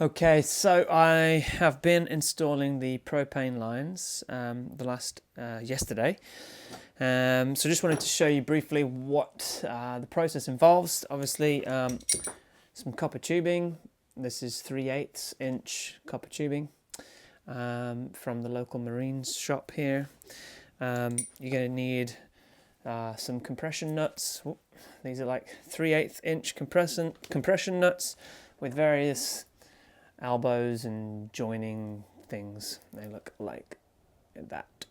Okay, so I have been installing the propane lines yesterday. So just wanted to show you briefly what the process involves. Obviously, some copper tubing. This is 3/8 inch copper tubing from the local marines shop here. You're going to need some compression nuts. These are like 3/8 inch compression nuts with various elbows and joining things. They look like that.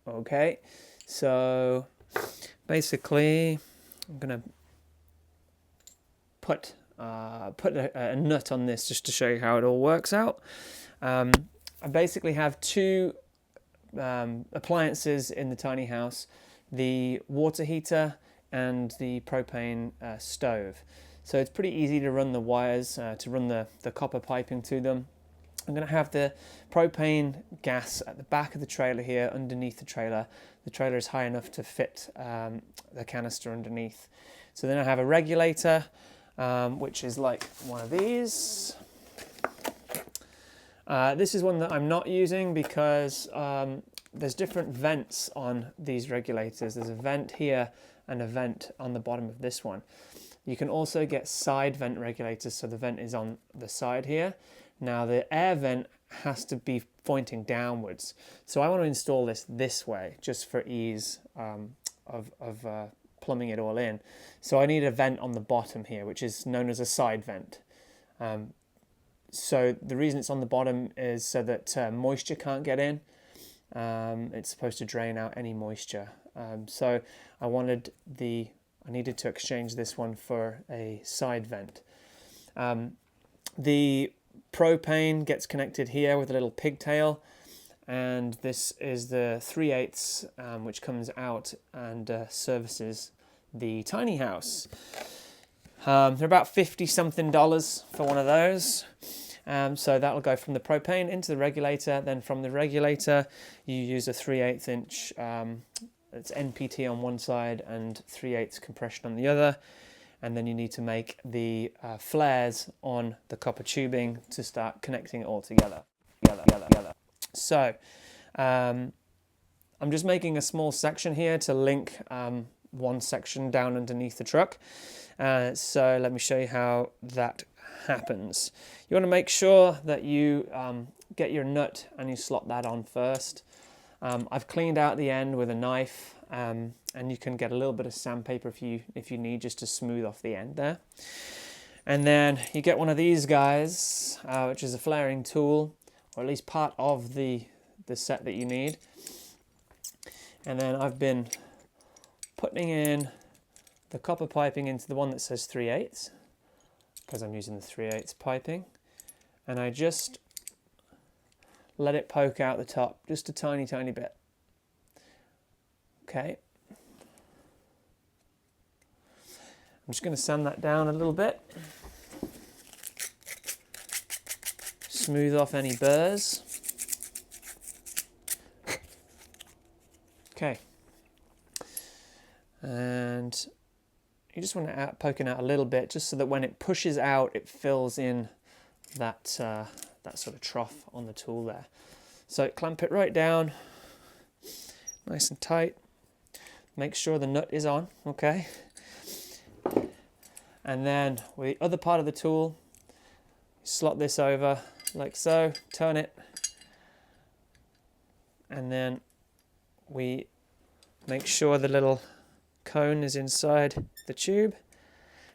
Okay, so basically I'm gonna put a nut on this just to show you how it all works out. I basically have two appliances in the tiny house: the water heater and the propane stove. So it's pretty easy to run the wires, to run the copper piping to them. I'm going to have the propane gas at the back of the trailer here, underneath the trailer. The trailer is high enough to fit the canister underneath. So then I have a regulator, which is like one of these. This is one that I'm not using because there's different vents on these regulators. There's a vent here and a vent on the bottom of this one. You can also get side vent regulators, so the vent is on the side here. Now the air vent has to be pointing downwards. So I want to install this way, just for ease of plumbing it all in. So I need a vent on the bottom here, which is known as a side vent. So the reason it's on the bottom is so that moisture can't get in. It's supposed to drain out any moisture. So I needed to exchange this one for a side vent. The propane gets connected here with a little pigtail, and this is the 3/8, which comes out and services the tiny house. They're about $50 something for one of those. So that'll go from the propane into the regulator. Then from the regulator, you use a 3/8 inch. It's NPT on one side and 3/8 compression on the other. And then you need to make the flares on the copper tubing to start connecting it all together. So I'm just making a small section here to link one section down underneath the truck. So let me show you how that happens. You want to make sure that you get your nut and you slot that on first. I've cleaned out the end with a knife, and you can get a little bit of sandpaper if you need, just to smooth off the end there. And then you get one of these guys, which is a flaring tool, or at least part of the set that you need. And then I've been putting in the copper piping into the one that says 3/8, because I'm using the 3/8 piping, and I just let it poke out the top just a tiny bit. Okay, I'm just going to sand that down a little bit, smooth off any burrs. Okay, and you just want to poking out a little bit, just so that when it pushes out, it fills in that sort of trough on the tool there. So clamp it right down, nice and tight. Make sure the nut is on, okay? And then with the other part of the tool, slot this over like so, turn it, and then we make sure the little cone is inside the tube,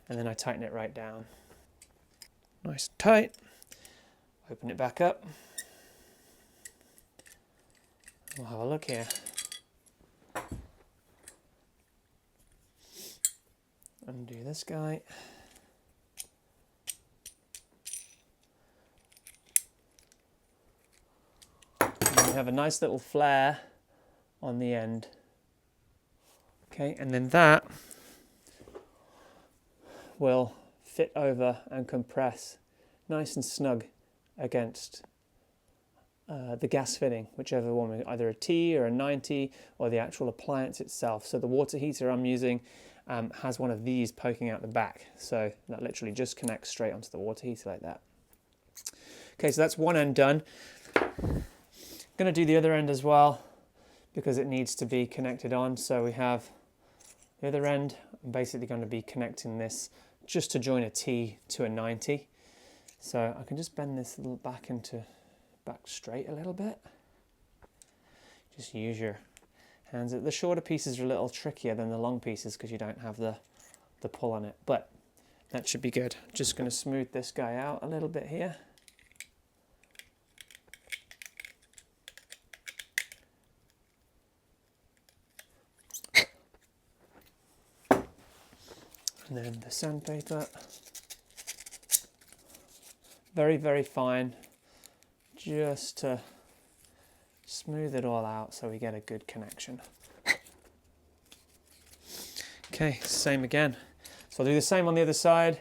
and then I tighten it right down. Nice and tight. Open it back up. We'll have a look here. Undo this guy. And we have a nice little flare on the end. Okay, and then that will fit over and compress nice and snug against the gas fitting, whichever one, either a T or a 90 or the actual appliance itself. So the water heater I'm using has one of these poking out the back, so that literally just connects straight onto the water heater like that. Okay, so that's one end done. I'm going to do the other end as well because it needs to be connected on. So we have the other end. I'm basically going to be connecting this just to join a T to a 90. So I can just bend this little back straight a little bit. Just use your hands. The shorter pieces are a little trickier than the long pieces because you don't have the pull on it, but that should be good. Just going to smooth this guy out a little bit here. And then the sandpaper. Very, very fine, just to smooth it all out so we get a good connection. Okay, same again. So I'll do the same on the other side,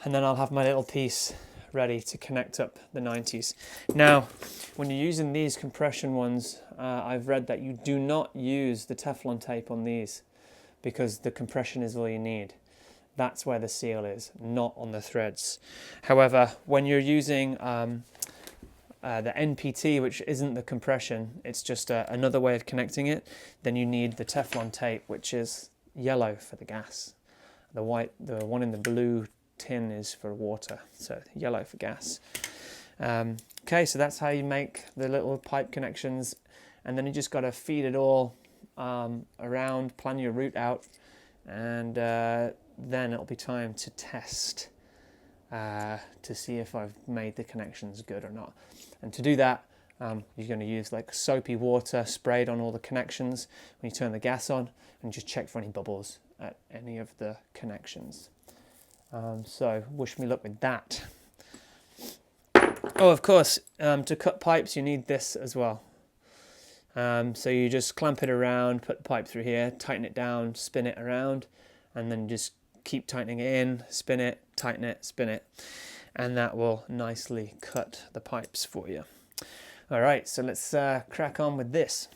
and then I'll have my little piece ready to connect up the 90s. Now, when you're using these compression ones, I've read that you do not use the Teflon tape on these because the compression is all you need. That's where the seal is, not on the threads. However, when you're using the NPT, which isn't the compression, it's just another way of connecting it, then you need the Teflon tape, which is yellow for the gas. The one in the blue tin is for water, so yellow for gas. Okay, so that's how you make the little pipe connections, and then you just got to feed it all around, plan your route out, and then it'll be time to test to see if I've made the connections good or not. And to do that, you're going to use like soapy water sprayed on all the connections when you turn the gas on, and just check for any bubbles at any of the connections. So wish me luck with that. Oh, of course, to cut pipes you need this as well. So you just clamp it around, put the pipe through here, tighten it down, spin it around, and then just keep tightening it in, spin it, tighten it, spin it, and that will nicely cut the pipes for you. All right, so let's crack on with this.